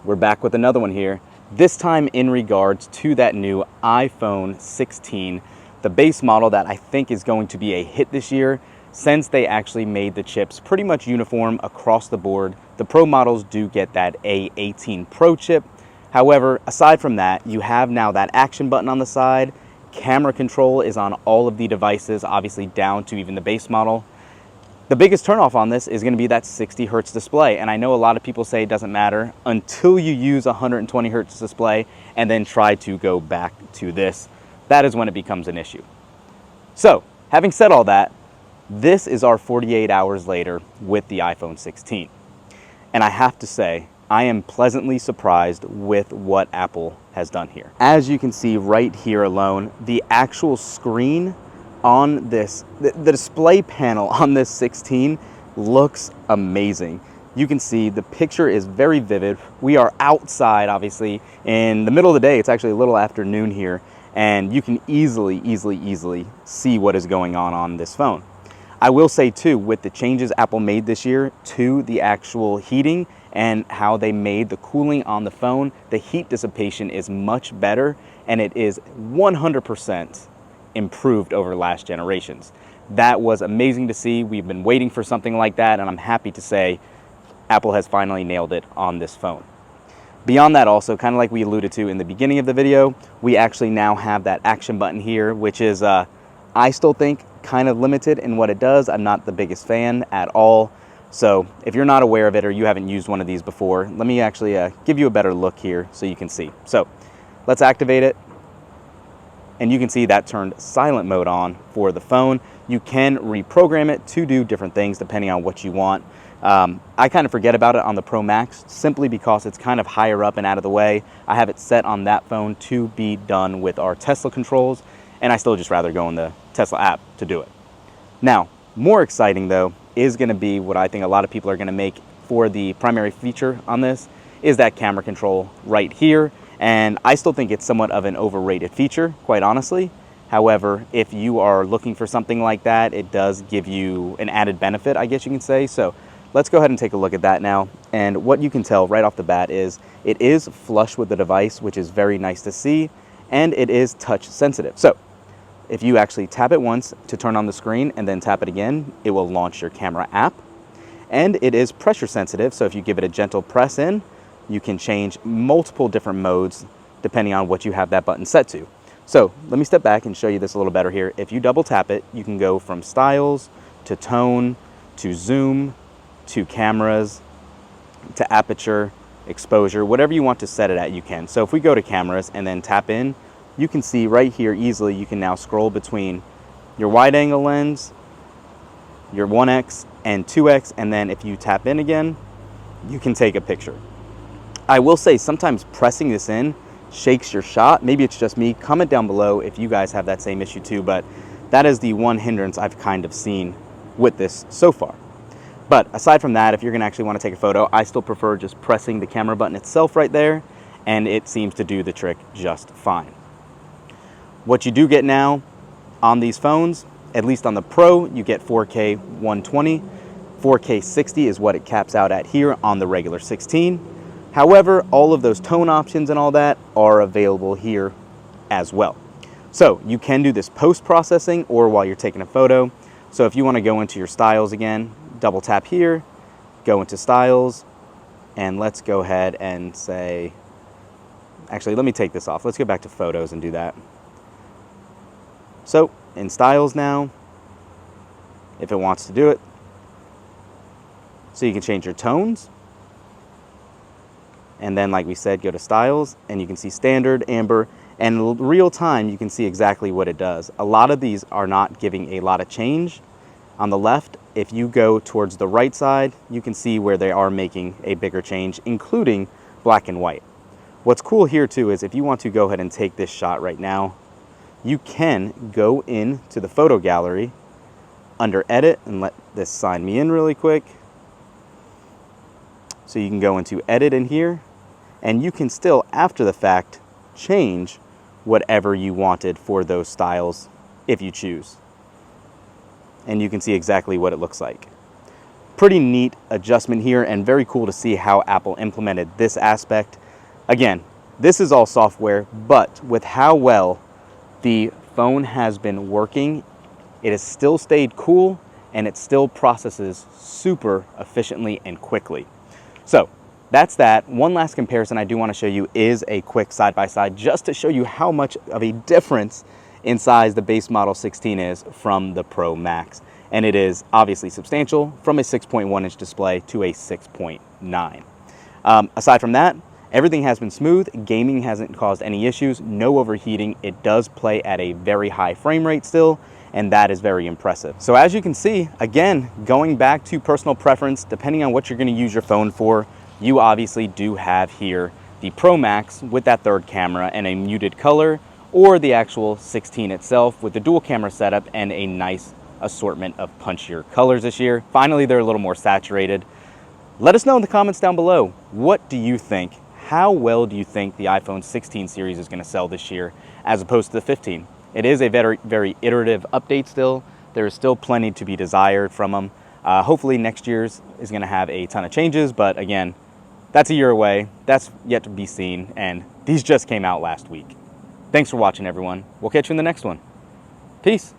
We're back with another one here, this time in regards to that new iPhone 16, the base model that I think is going to be a hit this year since they actually made the chips pretty much uniform across the board. The Pro models do get that A18 Pro chip. However, aside from that, you have now that action button on the side. Camera control is on all of the devices, obviously down to even the base model. The biggest turnoff on this is going to be that 60 hertz display, and I know a lot of people say it doesn't matter until you use a 120 hertz display and then try to go back to this. That is when it becomes an issue. So, having said all that, this is our 48 hours later with the iPhone 16. And I have to say, I am pleasantly surprised with what Apple has done here. As you can see right here alone, the actual screen on this, the display panel on this 16 looks amazing. You can see the picture is very vivid. We are outside, obviously, in the middle of the day. It's actually a little afternoon here, and you can easily see what is going on this phone. I will say too, with the changes Apple made this year to the actual heating and how they made the cooling on the phone, the heat dissipation is much better, and it is 100% improved over last generations. That was amazing to see. We've been waiting for something like that, and I'm happy to say Apple has finally nailed it on this phone. Beyond that, also, kind of like we alluded to in the beginning of the video, we actually now have that action button here, which is, I still think, kind of limited in what it does. I'm not the biggest fan at all. So if you're not aware of it or you haven't used one of these before, let me actually give you a better look here so you can see. So let's activate it. And you can see that turned silent mode on for the phone. You can reprogram it to do different things depending on what you want. I kind of forget about it on the Pro Max simply because it's kind of higher up and out of the way. I have it set on that phone to be done with our Tesla controls, and I still just rather go in the Tesla app to do it. Now, more exciting though is going to be what I think a lot of people are going to make for the primary feature on this is that camera control right here. And I still think it's somewhat of an overrated feature, quite honestly. However, if you are looking for something like that, it does give you an added benefit, I guess you can say. So let's go ahead and take a look at that now. And what you can tell right off the bat is it is flush with the device, which is very nice to see, and it is touch sensitive. So if you actually tap it once to turn on the screen and then tap it again, it will launch your camera app. And it is pressure sensitive, so if you give it a gentle press in, you can change multiple different modes depending on what you have that button set to. So let me step back and show you this a little better here. If you double tap it, you can go from styles to tone to zoom to cameras to aperture, exposure, whatever you want to set it at, you can. So if we go to cameras and then tap in, you can see right here easily, you can now scroll between your wide angle lens, your 1x and 2x, and then if you tap in again, you can take a picture. I will say sometimes pressing this in shakes your shot. Maybe it's just me. Comment down below if you guys have that same issue too, but that is the one hindrance I've kind of seen with this so far. But aside from that, if you're gonna actually want to take a photo, I still prefer just pressing the camera button itself right there, and it seems to do the trick just fine. What you do get now on these phones, at least on the Pro, you get 4K 120. 4K 60 is what it caps out at here on the regular 16. However, all of those tone options and all that are available here as well. So you can do this post-processing or while you're taking a photo. So if you want to go into your styles again, double tap here, go into styles, and let's go ahead and say, actually, let me take this off. Let's go back to photos and do that. So in styles now, if it wants to do it, so you can change your tones. And then, like we said, go to styles and you can see standard, amber, and real time, you can see exactly what it does. A lot of these are not giving a lot of change. On the left, if you go towards the right side, you can see where they are making a bigger change, including black and white. What's cool here too is if you want to go ahead and take this shot right now, you can go into the photo gallery under edit and let this sign me in really quick. So you can go into edit in here, and you can still, after the fact, change whatever you wanted for those styles if you choose. And you can see exactly what it looks like. Pretty neat adjustment here, and very cool to see how Apple implemented this aspect. Again, this is all software, but with how well the phone has been working, it has still stayed cool and it still processes super efficiently and quickly. So that's that. One last comparison I do want to show you is a quick side-by-side, just to show you how much of a difference in size the base model 16 is from the Pro Max. And it is obviously substantial, from a 6.1 inch display to a 6.9. Aside from that, everything has been smooth. Gaming hasn't caused any issues, no overheating. It does play at a very high frame rate still, and that is very impressive. So as you can see, again, going back to personal preference, depending on what you're going to use your phone for, you obviously do have here the Pro Max with that third camera and a muted color, or the actual 16 itself with the dual camera setup and a nice assortment of punchier colors this year. Finally, they're a little more saturated. Let us know in the comments down below, what do you think? How well do you think the iPhone 16 series is going to sell this year as opposed to the 15? It is a very, very iterative update still. There is still plenty to be desired from them. Hopefully next year's is going to have a ton of changes, but again, that's a year away. That's yet to be seen, and these just came out last week. Thanks for watching, everyone. We'll catch you in the next one. Peace.